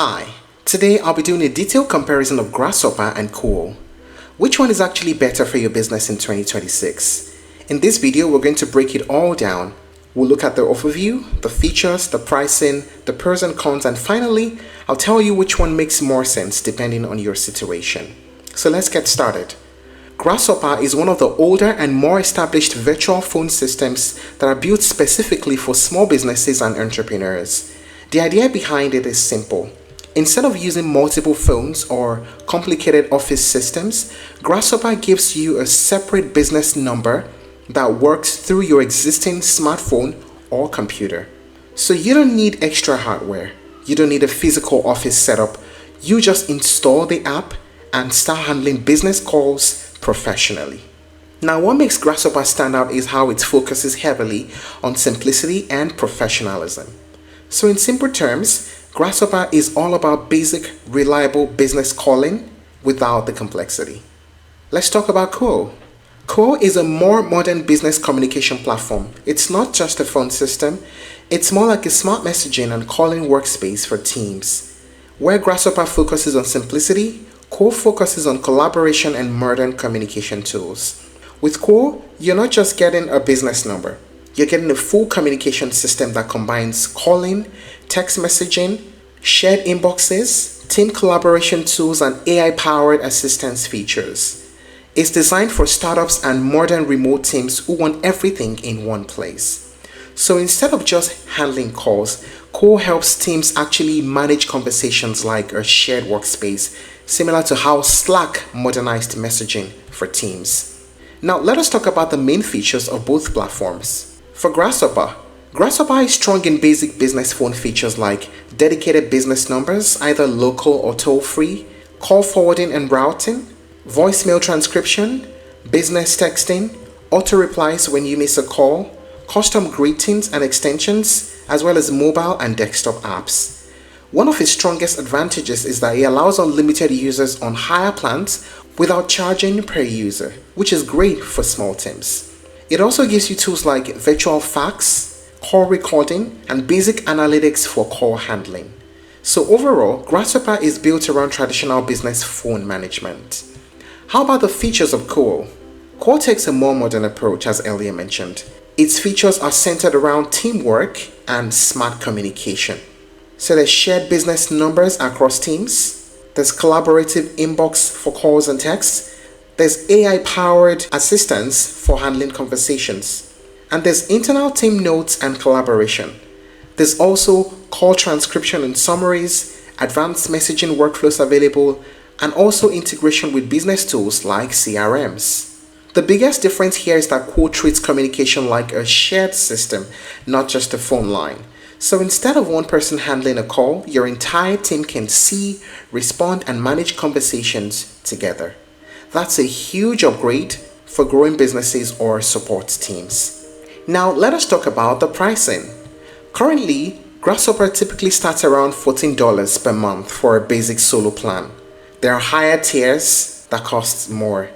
Hi, today I'll be doing a detailed comparison of Grasshopper and Cool. Which one is actually better for your business in 2026? In this video, we're going to break it all down. We'll look at the overview, the features, the pricing, the pros and cons, and finally, I'll tell you which one makes more sense depending on your situation. So let's get started. Grasshopper is one of the older and more established virtual phone systems that are built specifically for small businesses and entrepreneurs. The idea behind it is simple. Instead of using multiple phones or complicated office systems, Grasshopper gives you a separate business number that works through your existing smartphone or computer. So you don't need extra hardware. You don't need a physical office setup. You just install the app and start handling business calls professionally. Now, what makes Grasshopper stand out is how it focuses heavily on simplicity and professionalism. So in simple terms, Grasshopper is all about basic, reliable business calling without the complexity. Let's talk about Cool. Cool is a more modern business communication platform. It's not just a phone system, it's more like a smart messaging and calling workspace for teams. Where Grasshopper focuses on simplicity, Cool focuses on collaboration and modern communication tools. With Cool, you're not just getting a business number. You're getting a full communication system that combines calling, text messaging, shared inboxes, team collaboration tools, and AI-powered assistance features. It's designed for startups and modern remote teams who want everything in one place. So instead of just handling calls, Cool helps teams actually manage conversations like a shared workspace, similar to how Slack modernized messaging for teams. Now let us talk about the main features of both platforms. For Grasshopper is strong in basic business phone features like dedicated business numbers, either local or toll-free, call forwarding and routing, voicemail transcription, business texting, auto-replies when you miss a call, custom greetings and extensions, as well as mobile and desktop apps. One of its strongest advantages is that it allows unlimited users on higher plans without charging per user, which is great for small teams. It also gives you tools like virtual fax, call recording, and basic analytics for call handling. So overall, Grasshopper is built around traditional business phone management. How about the features of Cool? Cool takes a more modern approach, as earlier mentioned. Its features are centered around teamwork and smart communication. So there's shared business numbers across teams, there's collaborative inbox for calls and texts, there's AI-powered assistance for handling conversations, and there's internal team notes and collaboration. There's also call transcription and summaries, advanced messaging workflows available, and also integration with business tools like CRMs. The biggest difference here is that Cool treats communication like a shared system, not just a phone line. So instead of one person handling a call, your entire team can see, respond, and manage conversations together. That's a huge upgrade for growing businesses or support teams. Now let us talk about the pricing. Currently, Grasshopper typically starts around $14 per month for a basic solo plan. There are higher tiers that cost more.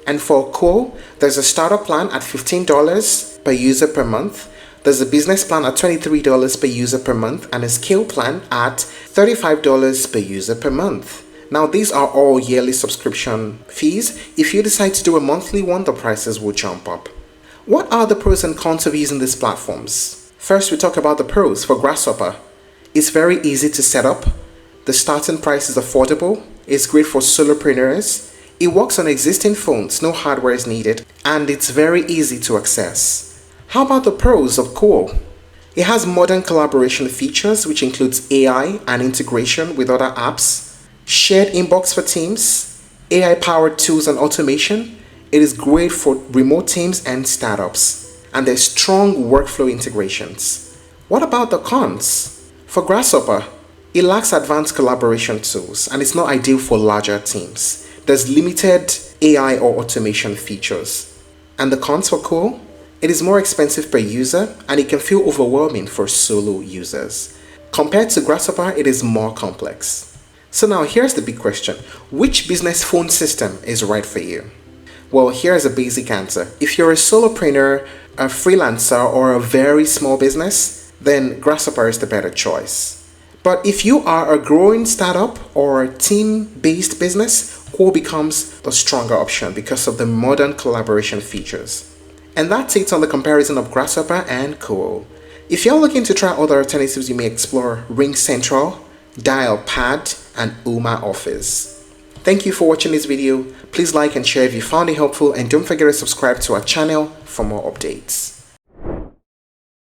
And for Cool, there's a starter plan at $15 per user per month. There's a business plan at $23 per user per month and a scale plan at $35 per user per month. Now these are all yearly subscription fees. If you decide to do a monthly one, the prices will jump up. What are the pros and cons of using these platforms? First, we talk about the pros for Grasshopper. It's very easy to set up. The starting price is affordable. It's great for solopreneurs. It works on existing phones, no hardware is needed, and it's very easy to access. How about the pros of Cool? It has modern collaboration features, which includes AI and integration with other apps, shared inbox for teams, AI-powered tools and automation. It is great for remote teams and startups, and there's strong workflow integrations. What about the cons? For Grasshopper, it lacks advanced collaboration tools, and it's not ideal for larger teams. There's limited AI or automation features. And the cons for Cool? It is more expensive per user, and it can feel overwhelming for solo users. Compared to Grasshopper, it is more complex. So now here's the big question. Which business phone system is right for you? Well, here's a basic answer. If you're a solopreneur, a freelancer, or a very small business, then Grasshopper is the better choice. But if you are a growing startup or team-based business, Quo becomes the stronger option because of the modern collaboration features. And that's it on the comparison of Grasshopper and Quo. If you're looking to try other alternatives, you may explore Ring Central, Dialpad, and Uma Office. Thank you for watching this video. Please like and share if you found it helpful, and don't forget to subscribe to our channel for more updates.